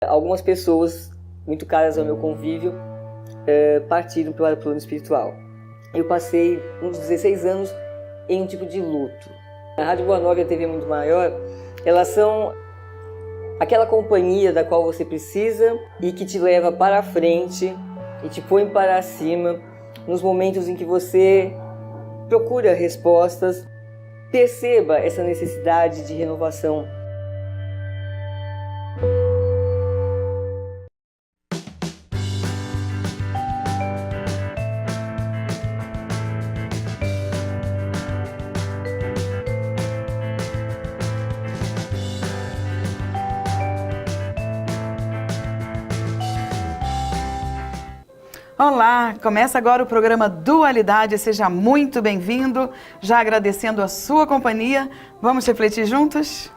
Algumas pessoas muito caras ao meu convívio partiram para o plano espiritual. Eu passei uns 16 anos em um tipo de luto. A Rádio Boa Nova e a TV Muito Maior, elas são aquela companhia da qual você precisa e que te leva para a frente e te põe para cima nos momentos em que você procura respostas. Perceba essa necessidade de renovação. Olá, começa agora o programa Dualidade, seja muito bem-vindo, já agradecendo a sua companhia, vamos refletir juntos?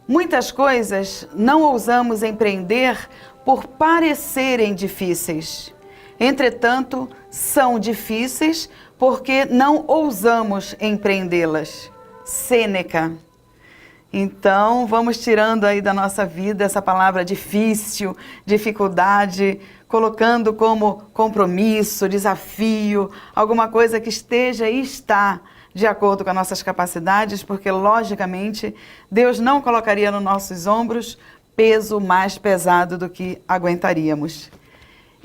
Muitas coisas não ousamos empreender por parecerem difíceis, entretanto, são difíceis porque não ousamos empreendê-las. Sêneca. Então, vamos tirando aí da nossa vida essa palavra difícil, dificuldade, colocando como compromisso, desafio, alguma coisa que esteja e está de acordo com as nossas capacidades, porque, logicamente, Deus não colocaria nos nossos ombros peso mais pesado do que aguentaríamos.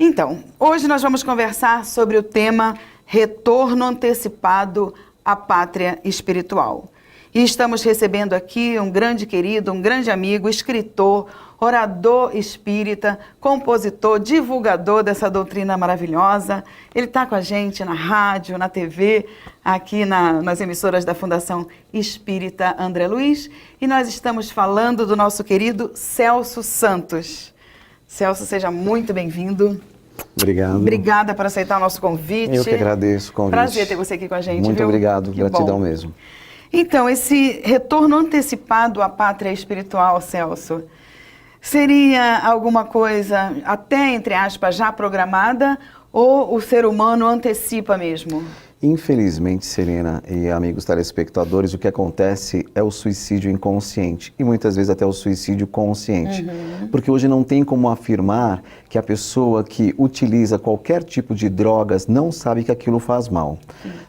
Então, hoje nós vamos conversar sobre o tema Retorno Antecipado à Pátria Espiritual. E estamos recebendo aqui um grande querido, um grande amigo, escritor, orador espírita, compositor, divulgador dessa doutrina maravilhosa. Ele está com a gente na rádio, na TV, aqui nas emissoras da Fundação Espírita André Luiz. E nós estamos falando do nosso querido Celso Santos. Celso, seja muito bem-vindo. Obrigado. Obrigada por aceitar o nosso convite. Eu que agradeço o convite. Prazer ter você aqui com a gente. Muito obrigado, gratidão mesmo. Então, esse retorno antecipado à pátria espiritual, Celso, seria alguma coisa até, entre aspas, já programada ou o ser humano antecipa mesmo? Infelizmente, Serena e amigos telespectadores, o que acontece é o suicídio inconsciente e muitas vezes até o suicídio consciente. Porque hoje não tem como afirmar que a pessoa que utiliza qualquer tipo de drogas não sabe que aquilo faz mal.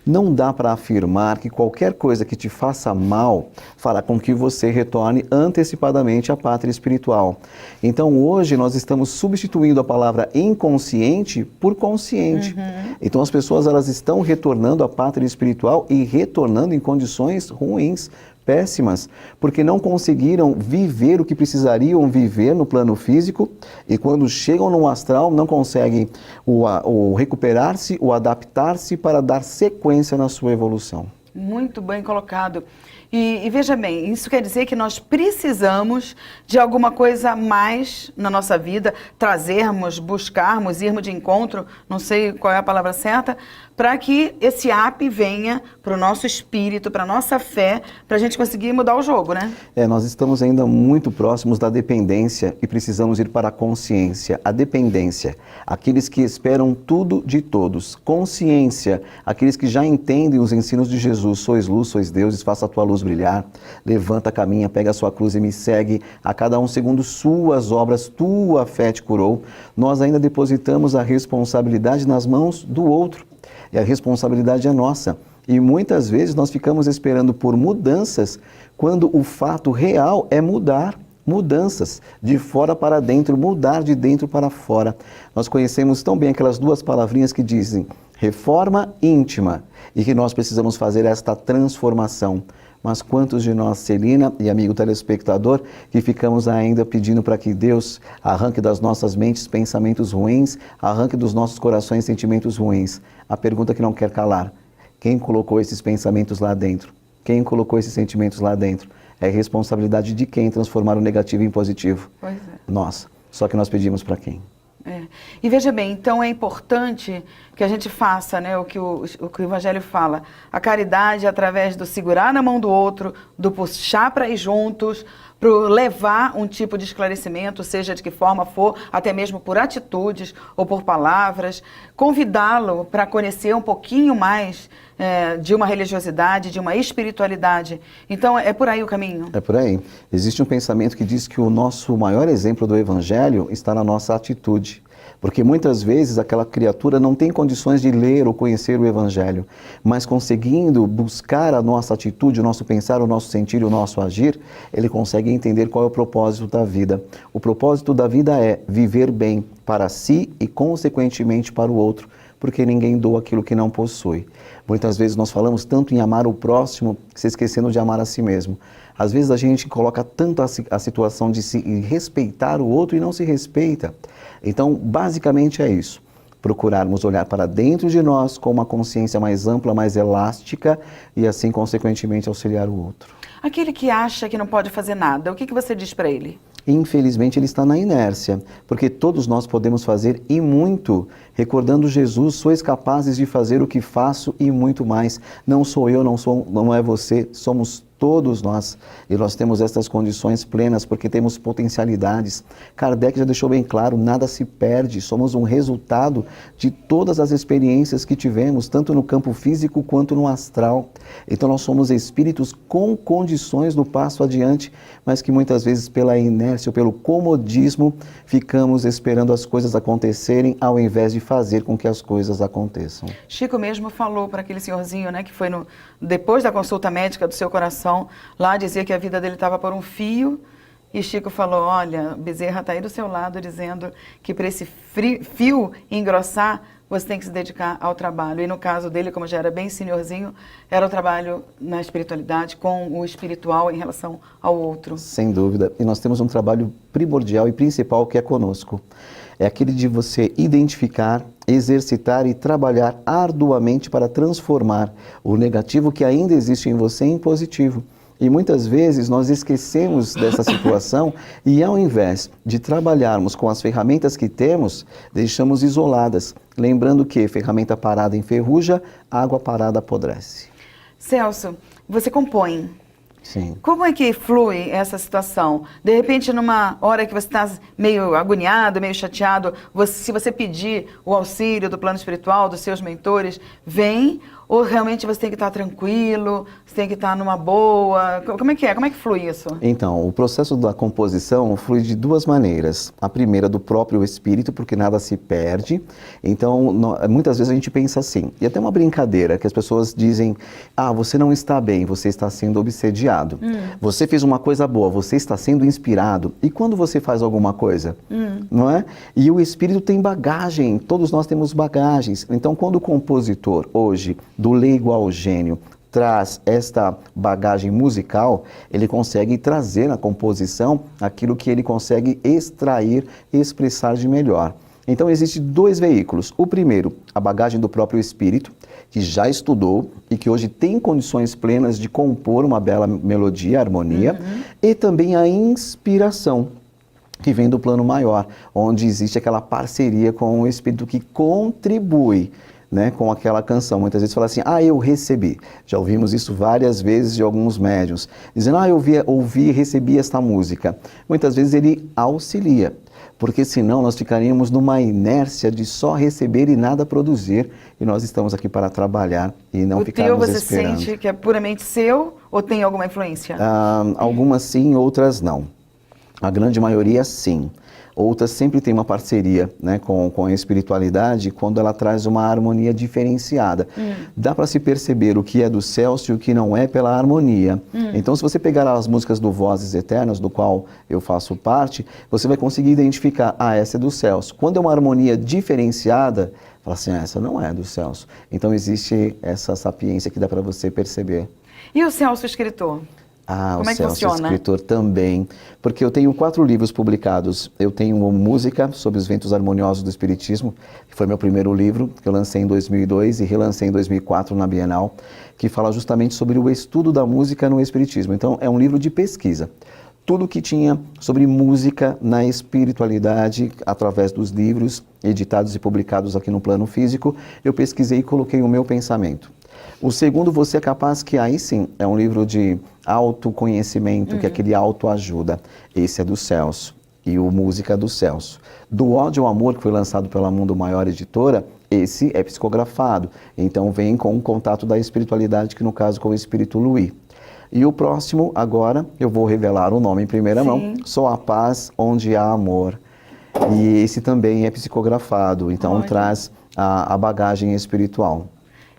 Não dá para afirmar que qualquer coisa que te faça mal fará com que você retorne antecipadamente à pátria espiritual. Então hoje nós estamos substituindo a palavra inconsciente por consciente. Então as pessoas elas estão retornando à pátria espiritual e retornando em condições ruins, péssimas, porque não conseguiram viver o que precisariam viver no plano físico e quando chegam no astral não conseguem o recuperar-se, o adaptar-se para dar sequência na sua evolução. Muito bem colocado. E veja bem, isso quer dizer que nós precisamos de alguma coisa mais na nossa vida, trazermos, buscarmos, irmos de encontro, não sei qual é a palavra certa, para que esse app venha para o nosso espírito, para a nossa fé, para a gente conseguir mudar o jogo, né? Nós estamos ainda muito próximos da dependência e precisamos ir para a consciência. A dependência, aqueles que esperam tudo de todos. Consciência, aqueles que já entendem os ensinos de Jesus. Sois luz, sois deuses, faça a tua luz brilhar. Levanta, caminha, pega a sua cruz e me segue. A cada um segundo suas obras, tua fé te curou. Nós ainda depositamos a responsabilidade nas mãos do outro. E a responsabilidade é nossa. E muitas vezes nós ficamos esperando por mudanças, quando o fato real é mudar. Mudanças de fora para dentro, mudar de dentro para fora. Nós conhecemos tão bem aquelas duas palavrinhas que dizem reforma íntima e que nós precisamos fazer esta transformação. Mas quantos de nós, Celina e amigo telespectador, que ficamos ainda pedindo para que Deus arranque das nossas mentes pensamentos ruins, arranque dos nossos corações sentimentos ruins? A pergunta que não quer calar: quem colocou esses pensamentos lá dentro? Quem colocou esses sentimentos lá dentro? É responsabilidade de quem transformar o negativo em positivo? Pois é. Nós. Só que nós pedimos para quem? E veja bem, então é importante que a gente faça, né, o que o Evangelho fala, a caridade através do segurar na mão do outro, do puxar para ir juntos, para levar um tipo de esclarecimento, seja de que forma for, até mesmo por atitudes ou por palavras, convidá-lo para conhecer um pouquinho mais de uma religiosidade, de uma espiritualidade. Então, é por aí o caminho? É por aí. Existe um pensamento que diz que o nosso maior exemplo do Evangelho está na nossa atitude. Porque muitas vezes aquela criatura não tem condições de ler ou conhecer o Evangelho, mas conseguindo buscar a nossa atitude, o nosso pensar, o nosso sentir, o nosso agir, ele consegue entender qual é o propósito da vida. O propósito da vida é viver bem para si e, consequentemente, para o outro, porque ninguém doa aquilo que não possui. Muitas vezes nós falamos tanto em amar o próximo, se esquecendo de amar a si mesmo. Às vezes a gente coloca tanto a situação de se respeitar o outro e não se respeita. Então, basicamente é isso. Procurarmos olhar para dentro de nós com uma consciência mais ampla, mais elástica e assim, consequentemente, auxiliar o outro. Aquele que acha que não pode fazer nada, o que você diz para ele? Infelizmente, ele está na inércia, porque todos nós podemos fazer e muito. Recordando Jesus, sois capazes de fazer o que faço e muito mais. Não sou eu, não é você, somos todos nós. E nós temos essas condições plenas porque temos potencialidades. Kardec já deixou bem claro, nada se perde. Somos um resultado de todas as experiências que tivemos, tanto no campo físico quanto no astral. Então nós somos espíritos com condições no passo adiante, mas que muitas vezes pela inércia ou pelo comodismo ficamos esperando as coisas acontecerem ao invés de fazer com que as coisas aconteçam. Chico mesmo falou para aquele senhorzinho, né, que foi depois da consulta médica do seu coração, lá dizia que a vida dele estava por um fio, e Chico falou, olha, Bezerra está aí do seu lado dizendo que para esse fio engrossar, você tem que se dedicar ao trabalho. E no caso dele, como já era bem senhorzinho, era o trabalho na espiritualidade, com o espiritual em relação ao outro. Sem dúvida. E nós temos um trabalho primordial e principal que é conosco. É aquele de você identificar, exercitar e trabalhar arduamente para transformar o negativo que ainda existe em você em positivo. E muitas vezes nós esquecemos dessa situação e ao invés de trabalharmos com as ferramentas que temos, deixamos isoladas. Lembrando que ferramenta parada enferruja, água parada apodrece. Celso, você compõe. Sim. Como é que flui essa situação? De repente, numa hora que você está meio agoniado, meio chateado, se você pedir o auxílio do plano espiritual, dos seus mentores, vem? Ou realmente você tem que estar tranquilo, você tem que estar numa boa? Como é que é? Como é que flui isso? Então, o processo da composição flui de duas maneiras. A primeira do próprio espírito, porque nada se perde. Então, muitas vezes a gente pensa assim, e até uma brincadeira, que as pessoas dizem, você não está bem, você está sendo obsediado. Você fez uma coisa boa, você está sendo inspirado. E quando você faz alguma coisa, não é? E o espírito tem bagagem, todos nós temos bagagens. Então, quando o compositor, hoje, do leigo ao gênio, traz esta bagagem musical, ele consegue trazer na composição aquilo que ele consegue extrair e expressar de melhor. Então existem dois veículos. O primeiro, a bagagem do próprio espírito, que já estudou e que hoje tem condições plenas de compor uma bela melodia, harmonia, e também a inspiração, que vem do plano maior, onde existe aquela parceria com o espírito que contribui, né, com aquela canção. Muitas vezes fala assim, eu recebi. Já ouvimos isso várias vezes de alguns médiuns, dizendo, eu ouvi e recebi esta música. Muitas vezes ele auxilia, porque senão nós ficaríamos numa inércia de só receber e nada produzir, e nós estamos aqui para trabalhar e não ficarmos esperando. O teu você sente que é puramente seu ou tem alguma influência? Algumas sim, outras não. A grande maioria sim. Outras sempre tem uma parceria, né, com a espiritualidade quando ela traz uma harmonia diferenciada. Dá para se perceber o que é do Celso e o que não é pela harmonia. Então, se você pegar as músicas do Vozes Eternas, do qual eu faço parte, você vai conseguir identificar, essa é do Celso. Quando é uma harmonia diferenciada, fala assim, essa não é do Celso. Então, existe essa sapiência que dá para você perceber. E o Celso escritor? Como é que funciona? Escritor também, porque eu tenho 4 livros publicados. Eu tenho Música sobre os Ventos Harmoniosos do Espiritismo, que foi meu primeiro livro, que eu lancei em 2002 e relancei em 2004 na Bienal, que fala justamente sobre o estudo da música no Espiritismo. Então, é um livro de pesquisa. tudo que tinha sobre música na espiritualidade, através dos livros editados e publicados aqui no plano físico, eu pesquisei e coloquei o meu pensamento. O segundo, Você é Capaz, que aí sim é um livro de autoconhecimento, que é aquele autoajuda. Esse é do Celso, e o Música do Celso. Do Ódio ao Amor, que foi lançado pela Mundo Maior Editora, esse é psicografado, então vem com o contato da espiritualidade, que no caso com o Espírito Luí. E o próximo, agora, eu vou revelar o nome em primeira mão, Só a Paz Onde Há Amor. E esse também é psicografado, então traz a bagagem espiritual.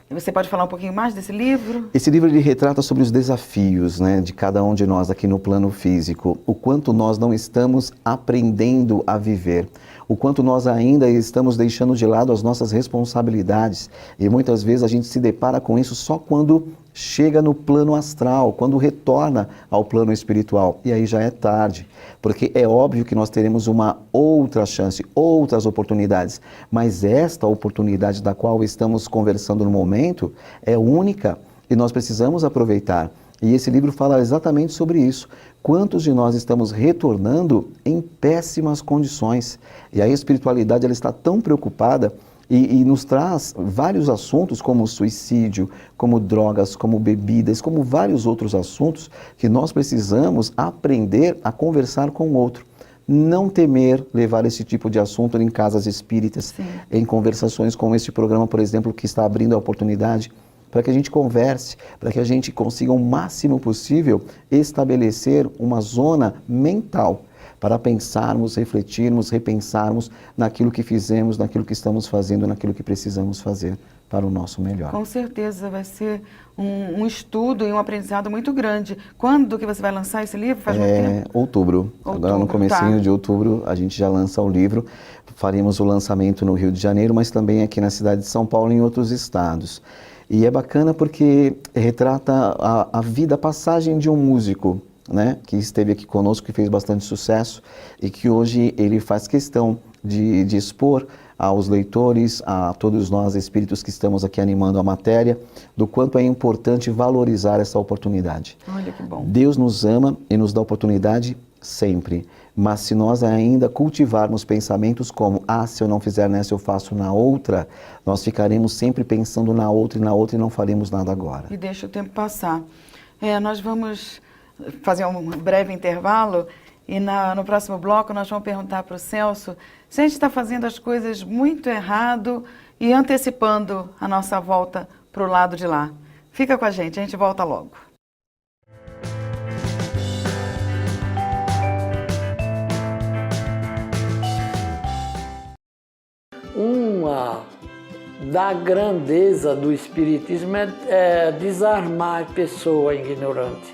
Você pode falar um pouquinho mais desse livro? Esse livro ele retrata sobre os desafios, né, de cada um de nós aqui no plano físico, o quanto nós não estamos aprendendo a viver, o quanto nós ainda estamos deixando de lado as nossas responsabilidades, e muitas vezes a gente se depara com isso só quando chega no plano astral, quando retorna ao plano espiritual, e aí já é tarde, porque é óbvio que nós teremos uma outra chance, outras oportunidades, mas esta oportunidade da qual estamos conversando no momento é única e nós precisamos aproveitar. E esse livro fala exatamente sobre isso. Quantos de nós estamos retornando em péssimas condições? E a espiritualidade ela está tão preocupada e nos traz vários assuntos como suicídio, como drogas, como bebidas, como vários outros assuntos que nós precisamos aprender a conversar com o outro. Não temer levar esse tipo de assunto em casas espíritas, em conversações como este programa, por exemplo, que está abrindo a oportunidade para que a gente converse, para que a gente consiga o máximo possível estabelecer uma zona mental para pensarmos, refletirmos, repensarmos naquilo que fizemos, naquilo que estamos fazendo, naquilo que precisamos fazer para o nosso melhor. Com certeza vai ser um estudo e um aprendizado muito grande. Quando que você vai lançar esse livro? Faz muito tempo? Outubro. Agora no comecinho de outubro a gente já lança o livro. Faremos o lançamento no Rio de Janeiro, mas também aqui na cidade de São Paulo e em outros estados. E é bacana porque retrata a vida, a passagem de um músico, né, que esteve aqui conosco, que fez bastante sucesso e que hoje ele faz questão de expor aos leitores, a todos nós espíritos que estamos aqui animando a matéria, do quanto é importante valorizar essa oportunidade. Olha que bom. Deus nos ama e nos dá oportunidade sempre, mas se nós ainda cultivarmos pensamentos como, se eu não fizer nessa eu faço na outra, nós ficaremos sempre pensando na outra e não faremos nada agora. E deixa o tempo passar. Nós vamos fazer um breve intervalo e no próximo bloco nós vamos perguntar para o Celso se a gente está fazendo as coisas muito errado e antecipando a nossa volta para o lado de lá. Fica com a gente volta logo. Uma da grandeza do Espiritismo é desarmar a pessoa ignorante.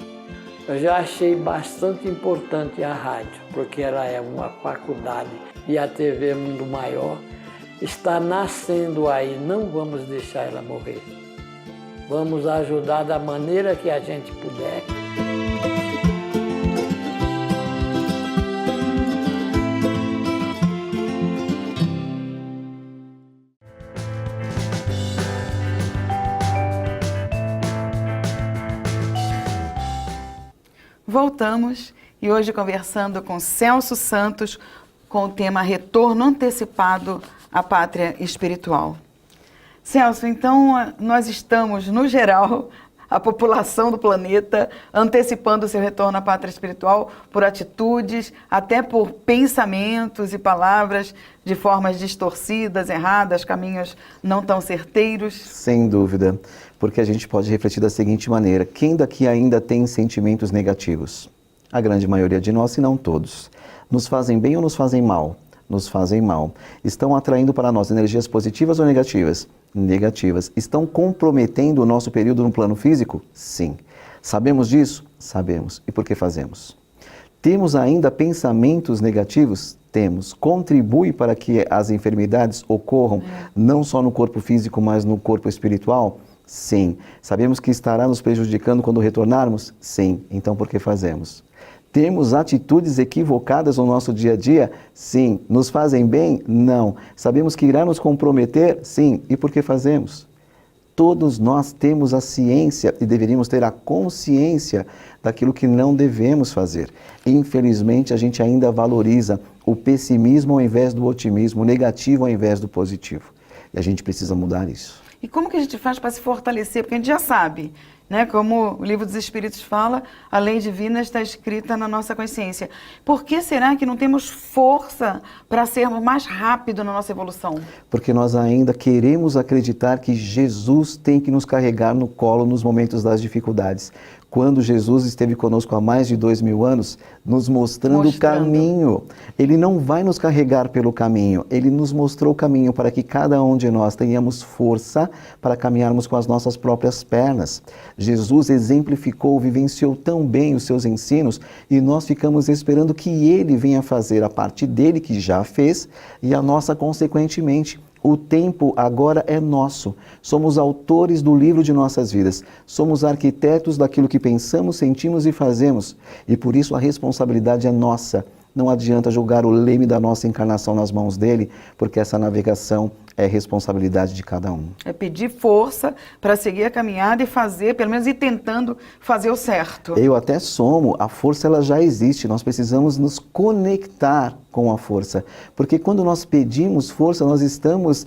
Eu já achei bastante importante a rádio, porque ela é uma faculdade e a TV Mundo Maior está nascendo aí, não vamos deixar ela morrer. Vamos ajudar da maneira que a gente puder. Voltamos e hoje conversando com Celso Santos com o tema Retorno Antecipado à Pátria Espiritual. Celso, então nós estamos, no geral, a população do planeta, antecipando o seu retorno à pátria espiritual por atitudes, até por pensamentos e palavras de formas distorcidas, erradas, caminhos não tão certeiros? Sem dúvida, porque a gente pode refletir da seguinte maneira: quem daqui ainda tem sentimentos negativos? A grande maioria de nós, se não todos. Nos fazem bem ou nos fazem mal? Nos fazem mal. Estão atraindo para nós energias positivas ou negativas? Negativas. Estão comprometendo o nosso período no plano físico? Sim. Sabemos disso? Sabemos. E por que fazemos? Temos ainda pensamentos negativos? Temos. Contribui para que as enfermidades ocorram não só no corpo físico, mas no corpo espiritual? Sim. Sabemos que estará nos prejudicando quando retornarmos? Sim. Então por que fazemos? Temos atitudes equivocadas no nosso dia a dia? Sim. Nos fazem bem? Não. Sabemos que irá nos comprometer? Sim. E por que fazemos? Todos nós temos a ciência e deveríamos ter a consciência daquilo que não devemos fazer. Infelizmente, a gente ainda valoriza o pessimismo ao invés do otimismo, o negativo ao invés do positivo. E a gente precisa mudar isso. E como que a gente faz para se fortalecer? Porque a gente já sabe, né? Como o Livro dos Espíritos fala, a lei divina está escrita na nossa consciência. Por que será que não temos força para sermos mais rápido na nossa evolução? Porque nós ainda queremos acreditar que Jesus tem que nos carregar no colo nos momentos das dificuldades. Quando Jesus esteve conosco há mais de 2000 anos, nos mostrando o caminho. Ele não vai nos carregar pelo caminho, Ele nos mostrou o caminho para que cada um de nós tenhamos força para caminharmos com as nossas próprias pernas. Jesus exemplificou, vivenciou tão bem os seus ensinos e nós ficamos esperando que Ele venha fazer a parte dele, que já fez, e a nossa consequentemente. O tempo agora é nosso. Somos autores do livro de nossas vidas. Somos arquitetos daquilo que pensamos, sentimos e fazemos. E por isso a responsabilidade é nossa. Não adianta julgar o leme da nossa encarnação nas mãos dele, porque essa navegação é responsabilidade de cada um. É pedir força para seguir a caminhada e fazer, pelo menos ir tentando fazer o certo. Eu até somo, a força ela já existe, nós precisamos nos conectar com a força. Porque quando nós pedimos força, nós estamos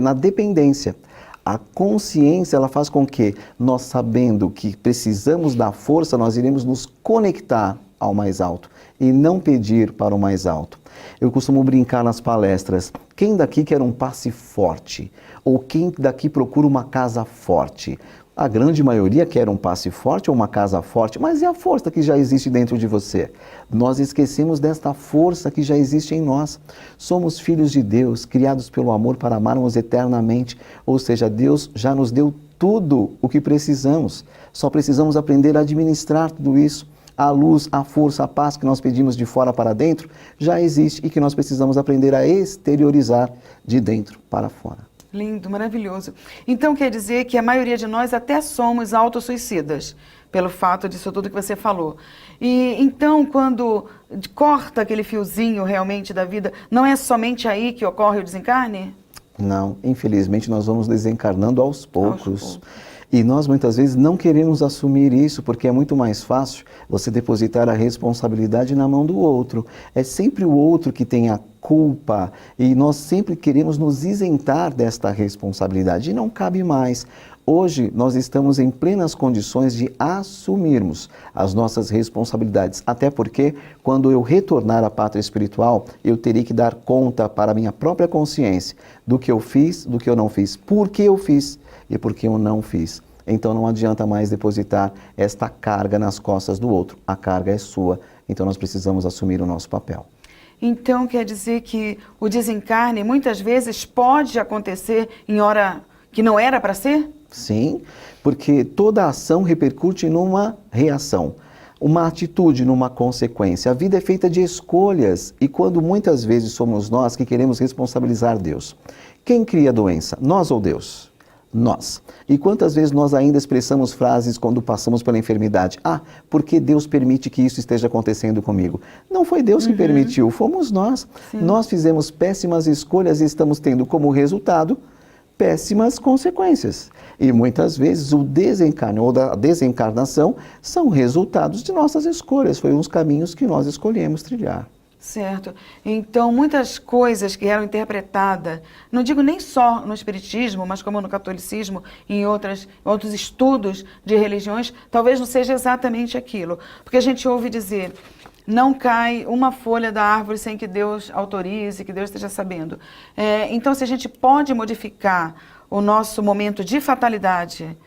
na dependência. A consciência, ela faz com que nós, sabendo que precisamos da força, nós iremos nos conectar ao mais alto e não pedir para o mais alto. Eu costumo brincar nas palestras, quem daqui quer um passe forte? Ou quem daqui procura uma casa forte? A grande maioria quer um passe forte ou uma casa forte, mas é a força que já existe dentro de você. Nós esquecemos desta força que já existe em nós. Somos filhos de Deus, criados pelo amor para amarmos eternamente, ou seja, Deus já nos deu tudo o que precisamos. Só precisamos aprender a administrar tudo isso. A luz, a força, a paz que nós pedimos de fora para dentro já existe e que nós precisamos aprender a exteriorizar de dentro para fora. Lindo, maravilhoso. Então quer dizer que a maioria de nós até somos autossuicidas, pelo fato disso tudo que você falou. E então quando corta aquele fiozinho realmente da vida, não é somente aí que ocorre o desencarne? Não, infelizmente nós vamos desencarnando aos poucos. E nós muitas vezes não queremos assumir isso porque é muito mais fácil você depositar a responsabilidade na mão do outro. É sempre o outro que tem a culpa e nós sempre queremos nos isentar desta responsabilidade e não cabe mais. Hoje nós estamos em plenas condições de assumirmos as nossas responsabilidades, até porque quando eu retornar à pátria espiritual, eu terei que dar conta para a minha própria consciência do que eu fiz, do que eu não fiz, por que eu fiz e por que eu não fiz. Então não adianta mais depositar esta carga nas costas do outro, a carga é sua, então nós precisamos assumir o nosso papel. Então quer dizer que o desencarne muitas vezes pode acontecer em hora que não era para ser? Sim, porque toda ação repercute numa reação, uma atitude numa consequência. A vida é feita de escolhas e quando muitas vezes somos nós que queremos responsabilizar Deus. Quem cria a doença? Nós ou Deus? Nós. E quantas vezes nós ainda expressamos frases quando passamos pela enfermidade? Ah, porque Deus permite que isso esteja acontecendo comigo? Não foi Deus que permitiu, fomos nós. Sim. Nós fizemos péssimas escolhas e estamos tendo como resultado péssimas consequências. E muitas vezes o desencarne ou a desencarnação são resultados de nossas escolhas. Foi uns caminhos que nós escolhemos trilhar. Certo. Então, muitas coisas que eram interpretadas, não digo nem só no Espiritismo, mas como no Catolicismo e em outros estudos de religiões, talvez não seja exatamente aquilo. Porque a gente ouve dizer, não cai uma folha da árvore sem que Deus autorize, que Deus esteja sabendo. Então, se a gente pode modificar o nosso momento de fatalidade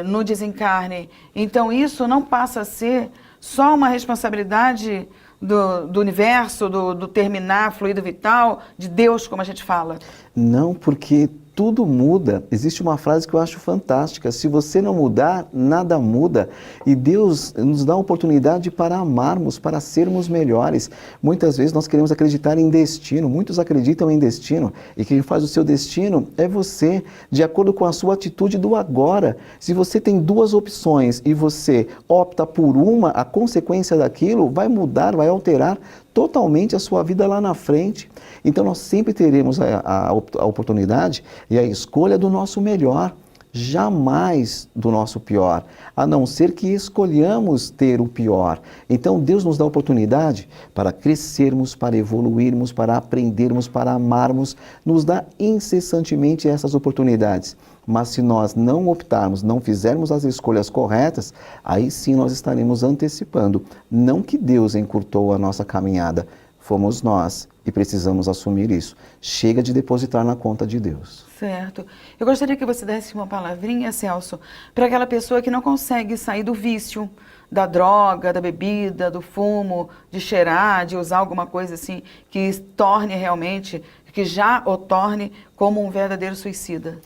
no desencarne, então isso não passa a ser só uma responsabilidade do universo, do terminar fluido vital, de Deus, como a gente fala? Não, porque tudo muda. Existe uma frase que eu acho fantástica, se você não mudar, nada muda. E Deus nos dá a oportunidade para amarmos, para sermos melhores. Muitas vezes nós queremos acreditar em destino, muitos acreditam em destino. E quem faz o seu destino é você, de acordo com a sua atitude do agora. Se você tem duas opções e você opta por uma, a consequência daquilo vai mudar, vai alterar totalmente a sua vida lá na frente. Então nós sempre teremos a oportunidade e a escolha do nosso melhor. jamais do nosso pior, a não ser que escolhamos ter o pior. Então Deus nos dá a oportunidade para crescermos, para evoluirmos, para aprendermos, para amarmos, nos dá incessantemente essas oportunidades. Mas se nós não optarmos, não fizermos as escolhas corretas, aí sim nós estaremos antecipando. Não que Deus encurtou a nossa caminhada, fomos nós e precisamos assumir isso. Chega de depositar na conta de Deus. Certo. Eu gostaria que você desse uma palavrinha, Celso, para aquela pessoa que não consegue sair do vício, da droga, da bebida, do fumo, de cheirar, de usar alguma coisa assim que torne realmente, que já o torne como um verdadeiro suicida.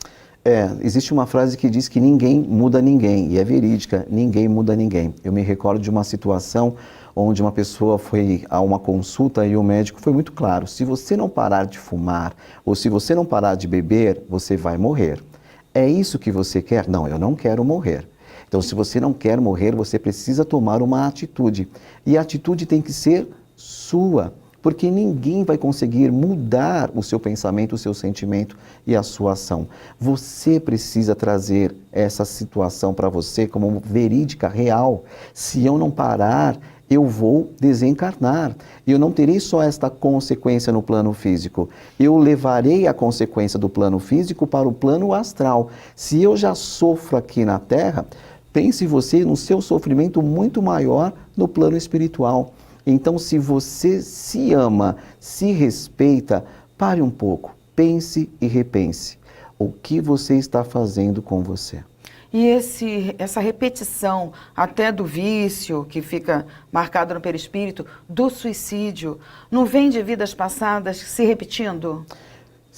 Existe uma frase que diz que ninguém muda ninguém, e é verídica, ninguém muda ninguém. Eu me recordo de uma situação onde uma pessoa foi a uma consulta e o médico foi muito claro: se você não parar de fumar ou se você não parar de beber, você vai morrer. É isso que você quer? Não, eu não quero morrer. Então, se você não quer morrer, você precisa tomar uma atitude. E a atitude tem que ser sua, porque ninguém vai conseguir mudar o seu pensamento, o seu sentimento e a sua ação. Você precisa trazer essa situação para você como verídica, real. Se eu não parar, eu vou desencarnar. Eu não terei só esta consequência no plano físico. Eu levarei a consequência do plano físico para o plano astral. Se eu já sofro aqui na Terra, pense você no seu sofrimento muito maior no plano espiritual. Então, se você se ama, se respeita, pare um pouco, pense e repense. O que você está fazendo com você? E essa repetição até do vício, que fica marcado no perispírito, do suicídio, não vem de vidas passadas se repetindo?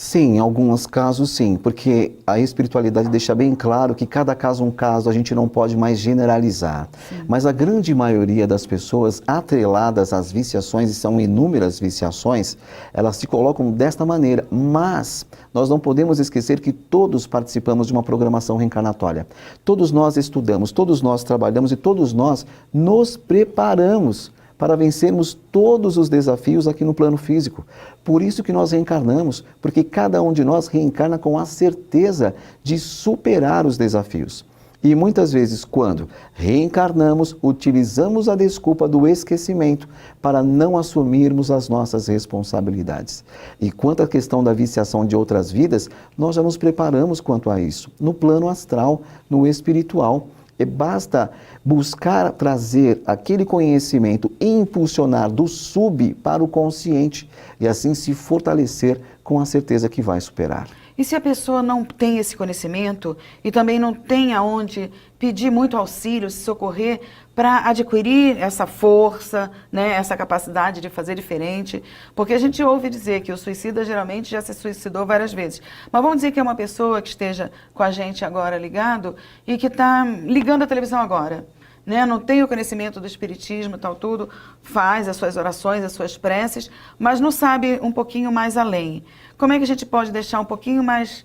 Sim, em alguns casos sim, porque a espiritualidade deixa bem claro que cada caso é um caso, a gente não pode mais generalizar. Sim. Mas a grande maioria das pessoas atreladas às viciações, e são inúmeras viciações, elas se colocam desta maneira. Mas nós não podemos esquecer que todos participamos de uma programação reencarnatória. Todos nós estudamos, todos nós trabalhamos e todos nós nos preparamos para vencermos todos os desafios aqui no plano físico. Por isso que nós reencarnamos, porque cada um de nós reencarna com a certeza de superar os desafios. E muitas vezes, quando reencarnamos, utilizamos a desculpa do esquecimento para não assumirmos as nossas responsabilidades. E quanto à questão da viciação de outras vidas, nós já nos preparamos quanto a isso, no plano astral, no espiritual. E basta buscar trazer aquele conhecimento e impulsionar do sub para o consciente e assim se fortalecer com a certeza que vai superar. E se a pessoa não tem esse conhecimento e também não tem aonde pedir muito auxílio, se socorrer para adquirir essa força, né, essa capacidade de fazer diferente? Porque a gente ouve dizer que o suicida geralmente já se suicidou várias vezes. Mas vamos dizer que é uma pessoa que esteja com a gente agora ligado e que está ligando a televisão agora. Né? Não tem o conhecimento do espiritismo e tal, tudo, faz as suas orações, as suas preces, mas não sabe um pouquinho mais além. Como é que a gente pode deixar um pouquinho mais,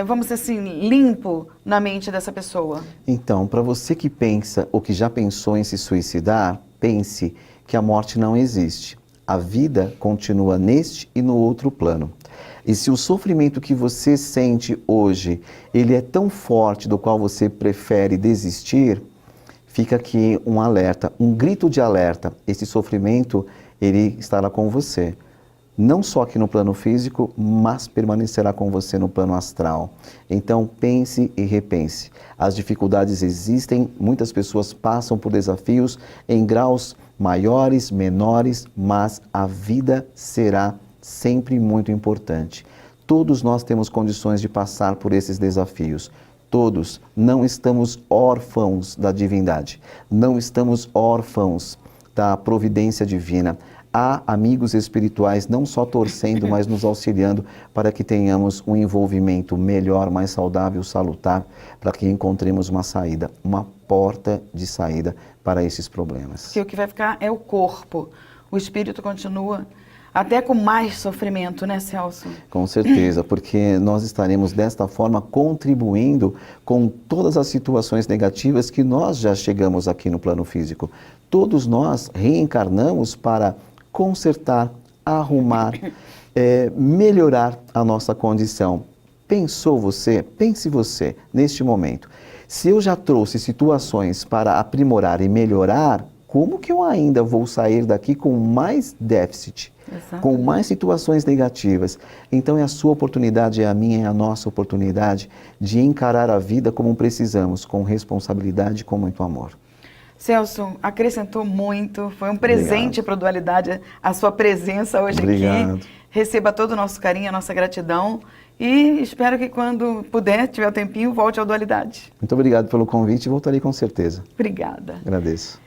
vamos dizer assim, limpo na mente dessa pessoa? Então, para você que pensa ou que já pensou em se suicidar, pense que a morte não existe. A vida continua neste e no outro plano. E se o sofrimento que você sente hoje, ele é tão forte do qual você prefere desistir, fica aqui um alerta, um grito de alerta. Esse sofrimento, ele estará com você. Não só aqui no plano físico, mas permanecerá com você no plano astral. Então pense e repense. As dificuldades existem, muitas pessoas passam por desafios em graus maiores, menores, mas a vida será sempre muito importante. Todos nós temos condições de passar por esses desafios. Todos não estamos órfãos da divindade, não estamos órfãos da providência divina. Há amigos espirituais não só torcendo, mas nos auxiliando para que tenhamos um envolvimento melhor, mais saudável, salutar, para que encontremos uma saída, uma porta de saída para esses problemas. Porque o que vai ficar é o corpo, o espírito continua até com mais sofrimento, né, Celso? Com certeza, porque nós estaremos desta forma contribuindo com todas as situações negativas que nós já chegamos aqui no plano físico. Todos nós reencarnamos para consertar, arrumar, melhorar a nossa condição. Pense você, neste momento. Se eu já trouxe situações para aprimorar e melhorar, como que eu ainda vou sair daqui com mais déficit? Com mais situações negativas? Então é a sua oportunidade, é a minha, é a nossa oportunidade de encarar a vida como precisamos, com responsabilidade e com muito amor. Celso, acrescentou muito, foi um presente para a Dualidade a sua presença hoje aqui. Receba todo o nosso carinho, a nossa gratidão e espero que quando puder, tiver o tempinho, volte ao Dualidade. Muito obrigado pelo convite e voltarei com certeza. Obrigada. Agradeço.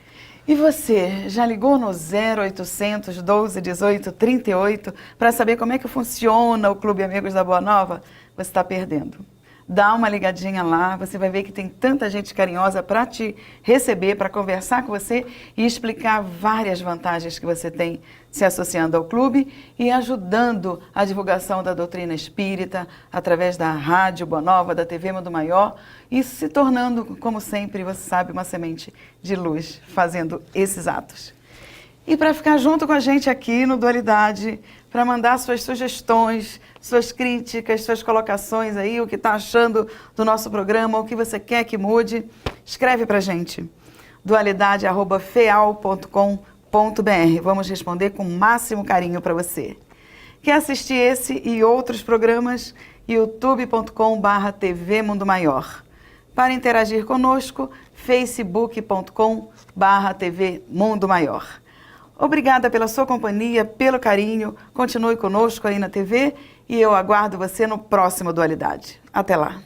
E você, já ligou no 0800 12 18 38 para saber como é que funciona o Clube Amigos da Boa Nova? Você está perdendo. Dá uma ligadinha lá, você vai ver que tem tanta gente carinhosa para te receber, para conversar com você e explicar várias vantagens que você tem se associando ao clube e ajudando a divulgação da doutrina espírita através da Rádio Boa Nova, da TV Mundo Maior e se tornando, como sempre, você sabe, uma semente de luz fazendo esses atos. E para ficar junto com a gente aqui no Dualidade, para mandar suas sugestões, suas críticas, suas colocações aí, o que está achando do nosso programa, o que você quer que mude, escreve para a gente. dualidade@feal.com.br. Vamos responder com o máximo carinho para você. Quer assistir esse e outros programas? youtube.com/TV Mundo Maior. Para interagir conosco, facebook.com/TV Mundo Maior. Obrigada pela sua companhia, pelo carinho. Continue conosco aí na TV e eu aguardo você no próximo Dualidade. Até lá.